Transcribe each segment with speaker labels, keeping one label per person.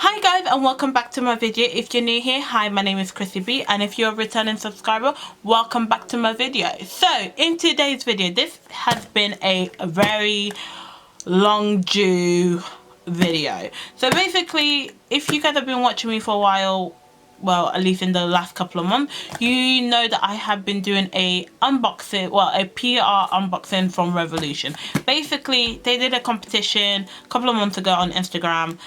Speaker 1: Hi guys, and welcome back to my video. If you're new here, hi, my name is CrissyBEA, and if you're a returning subscriber, welcome back to my video. So in today's video, this has been a very long due video. So basically, if you guys have been watching me for a while, well, at least in the last couple of months, you know that I have been doing a unboxing, well, a PR unboxing from Revolution. Basically, they did a competition a couple of months ago on Instagram,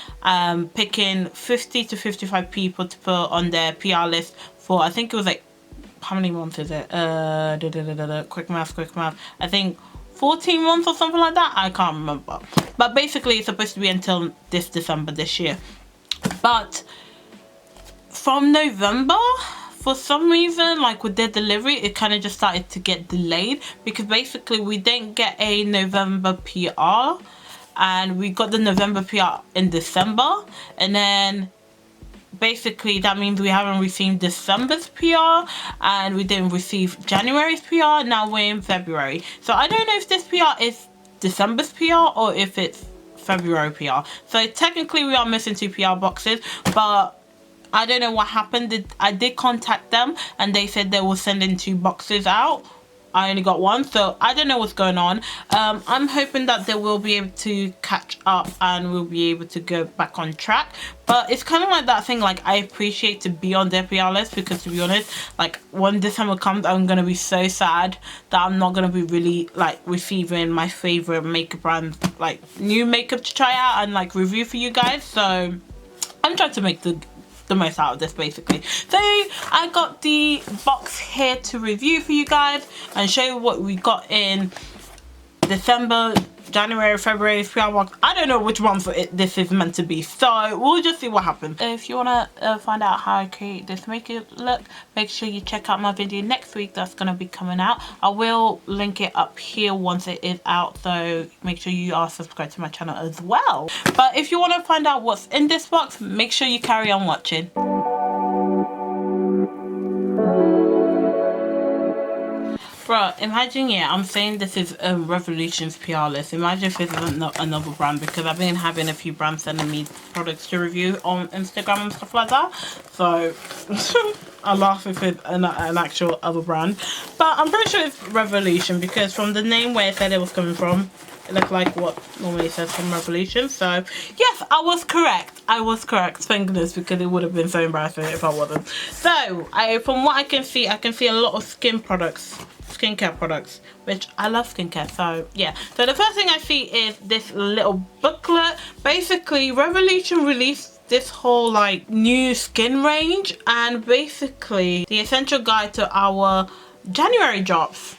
Speaker 1: picking 50 to 55 people to put on their PR list for, I think it was like, how many months is it? Quick math. I think 14 months or something like that. I can't remember. But basically, it's supposed to be until this December this year. But from November, for some reason, like with their delivery, it kind of just started to get delayed, because basically we didn't get a November PR, and we got the November PR in December, and then basically that means we haven't received December's PR, and we didn't receive January's PR. Now we're in February, so I don't know if this PR is December's PR or if it's February PR. So technically we are missing 2 PR boxes, but I don't know what happened. I did contact them and they said they will send in 2 boxes out. I only got 1, so I don't know what's going on. I'm hoping that they will be able to catch up and we'll be able to go back on track. But it's kind of like that thing, like I appreciate to be on their PR list, because to be honest, like when December comes, I'm gonna be so sad that I'm not gonna be really like receiving my favorite makeup brand, like new makeup to try out and like review for you guys. So I'm trying to make the most out of this basically. So I got the box here to review for you guys and show you what we got in December, January, February, PR box. I don't know which one for it this is meant to be, so we'll just see what happens. If you want to find out how I create this makeup look, make sure you check out my video next week. That's going to be coming out. I will link it up here once it is out, so make sure you are subscribed to my channel as well. But if you want to find out what's in this box, make sure you carry on watching. Bro, imagine, yeah, I'm saying this is Revolution's PR list. Imagine if it's another brand, because I've been having a few brands sending me products to review on Instagram and stuff like that. So I laugh if it's an actual other brand. But I'm pretty sure it's Revolution, because from the name where it said it was coming from, it looked like what normally says from Revolution. So yes, I was correct. I was correct, thank goodness, because it would have been so embarrassing if I wasn't. So from what I can see a lot of skincare products, which I love skincare. So yeah, so the first thing I see is this little booklet. Basically Revolution released this whole like new skin range, and basically the essential guide to our January drops.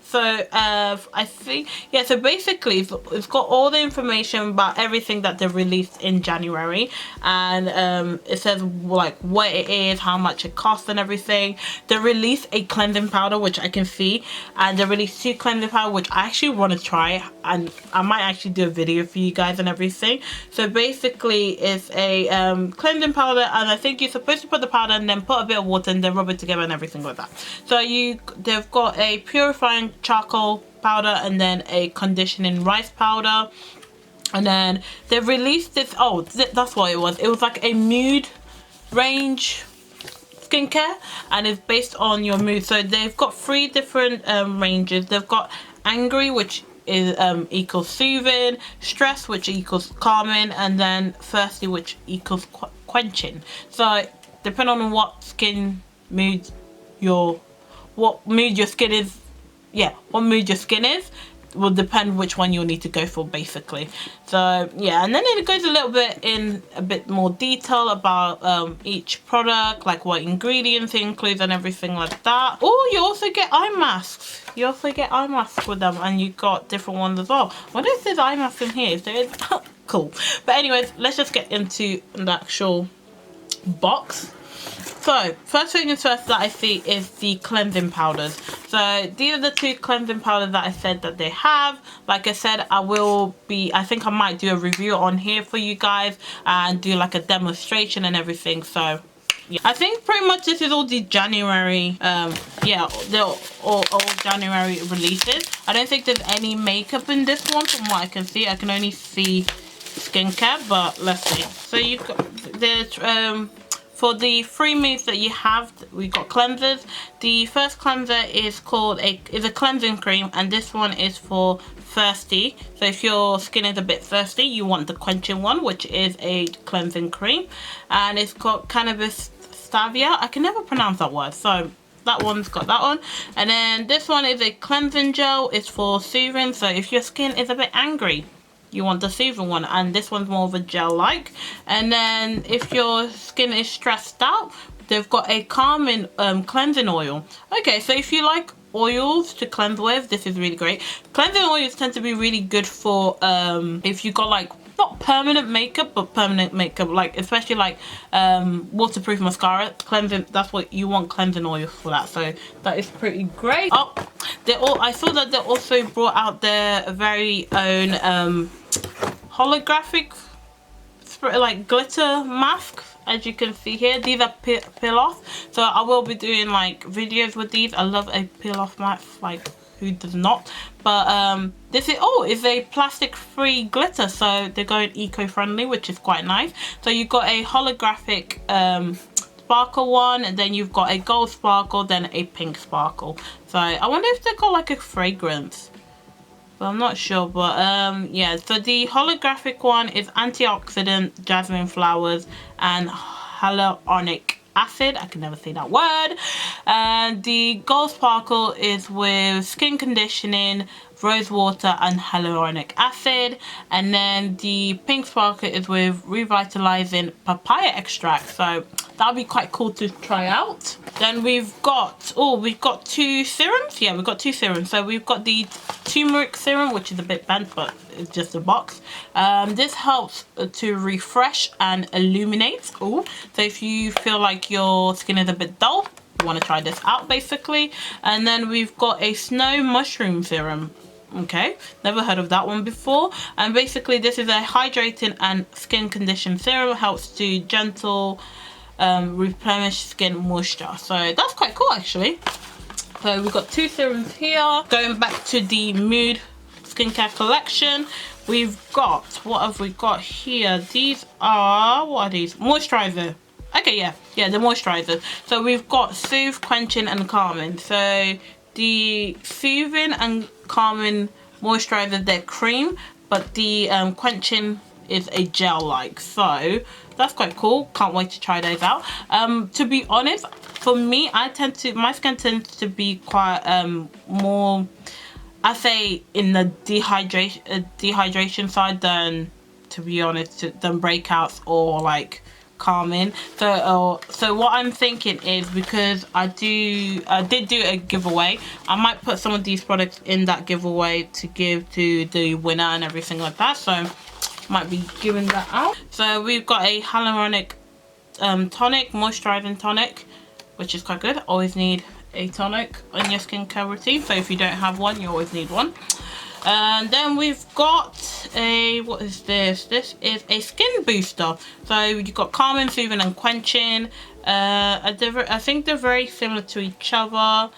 Speaker 1: So I think, yeah, so basically it's got all the information about everything that they released in January, and it says like what it is, how much it costs and everything. They released a cleansing powder, which I can see, and they released 2 cleansing powder, which I actually want to try, and I might actually do a video for you guys and everything. So basically it's a cleansing powder, and I think you're supposed to put the powder and then put a bit of water and then rub it together and everything like that. So they've got a purifying charcoal powder and then a conditioning rice powder, and then they've released this, that's what it was like a mood range skincare, and it's based on your mood. So they've got 3 different ranges. They've got angry, which is equals soothing, stress, which equals calming, and then thirsty, which equals quenching. So depending on what mood your skin is, yeah, what mood your skin is will depend which one you'll need to go for basically. So yeah, and then it goes a little bit in a bit more detail about each product, like what ingredients it includes and everything like that. Oh, you also get eye masks. You also get eye masks with them, and you got different ones as well. What if there's eye masks in here? So it's cool. But anyways, let's just get into the actual box. So first thing is first that I see is the cleansing powders. So these are the 2 cleansing powders that I said that they have. Like I said, I think I might do a review on here for you guys and do like a demonstration and everything. So yeah, I think pretty much this is all the January yeah, they're all January releases. I don't think there's any makeup in this one from what I can see. I can only see skincare, but let's see. So you got the for the 3 moves that you have, we got cleansers. The first cleanser is called a cleansing cream, and this one is for thirsty. So if your skin is a bit thirsty, you want the quenching one, which is a cleansing cream, and it's got cannabis stavia. I can never pronounce that word, so that one's got that one. And then this one is a cleansing gel. It's for soothing. So if your skin is a bit angry, you want the soothing one, and this one's more of a gel like. And then if your skin is stressed out, they've got a calming cleansing oil. Okay, so if you like oils to cleanse with, this is really great. Cleansing oils tend to be really good for if you got like not permanent makeup, but permanent makeup, like especially like waterproof mascara. Cleansing, that's what you want, cleansing oil for that. So that is pretty great. Oh, I saw that they also brought out their very own holographic like glitter mask. As you can see here, these are peel off, so I will be doing like videos with these. I love a peel off mask, like who does not? But this is it's a plastic free glitter, so they're going eco-friendly, which is quite nice. So you've got a holographic sparkle one, and then you've got a gold sparkle, then a pink sparkle. So I wonder if they got like a fragrance, but I'm not sure. But yeah, so the holographic one is antioxidant, jasmine flowers, and hyaluronic acid. I can never say that word. And the gold sparkle is with skin conditioning, rose water, and hyaluronic acid. And then the pink sparkle is with revitalizing papaya extract. So that'll be quite cool to try out. Then we've got 2 serums. Yeah, we've got 2 serums. So we've got the turmeric serum, which is a bit bent, but it's just a box. This helps to refresh and illuminate. So if you feel like your skin is a bit dull, you want to try this out basically. And then we've got a snow mushroom serum. Okay, never heard of that one before. And basically this is a hydrating and skin condition serum. It helps to gentle replenish skin moisture. So that's quite cool actually. So we've got 2 serums here. Going back to the Mood skincare collection, we've got, what have we got here? These are, what are these? Moisturizer. Okay, yeah, the moisturizer. So we've got Soothe, Quenching, and Calming. So the Soothing and Calming moisturizer, they're cream, but the Quenching is a gel like. So that's quite cool. Can't wait to try those out. To be honest, for me, my skin tends to be quite more, I say, in the dehydration side than, to be honest, than breakouts or like calming. So what I'm thinking is, because I did do a giveaway, I might put some of these products in that giveaway to give to the winner and everything like that. So might be giving that out. So we've got a hyaluronic tonic, moisturizing tonic, which is quite good. Always need a tonic on your skincare routine, so if you don't have one, you always need one. And then we've got a, what is this? This is a skin booster. So you've got calming, soothing, and quenching. I think they're very similar to each other.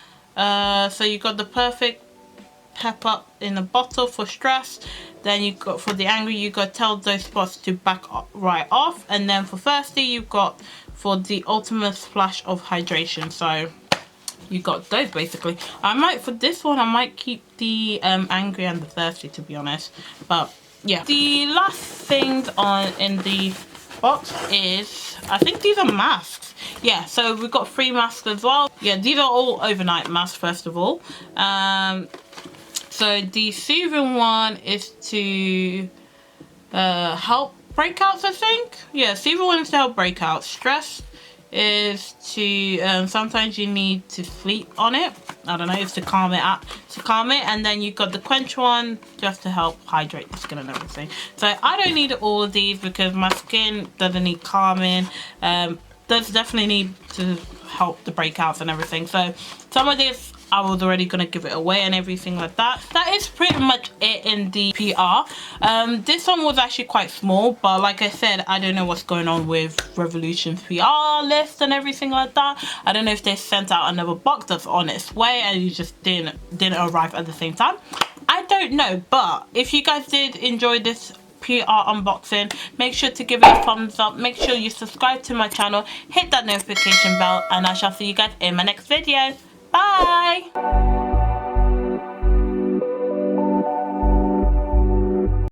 Speaker 1: So you got the perfect pep up in a bottle for stress. Then you got, for the angry, you got tell those spots to back right off. And then for thirsty, you've got for the ultimate splash of hydration. So you got those basically. For this one, I might keep the angry and the thirsty, to be honest. But yeah, the last things in the box is, I think these are masks. Yeah, so we've got 3 masks as well. Yeah, these are all overnight masks first of all. So the soothing one is to help breakouts, I think. Yeah, soothing one is to help breakouts. Stress is to sometimes you need to sleep on it. I don't know, it's to calm it up, and then you've got the quench one just to help hydrate the skin and everything. So I don't need all of these because my skin doesn't need calming. Does definitely need to help the breakouts and everything. So some of this I was already gonna give it away and everything like that. That is pretty much it in the PR. This one was actually quite small, but like I said, I don't know what's going on with Revolution's PR list and everything like that. I don't know if they sent out another box that's on its way and you just didn't arrive at the same time. I don't know, but if you guys did enjoy this PR unboxing. Make sure to give it a thumbs up. Make sure you subscribe to my channel, hit that notification bell, and I shall see you guys in my next video. Bye.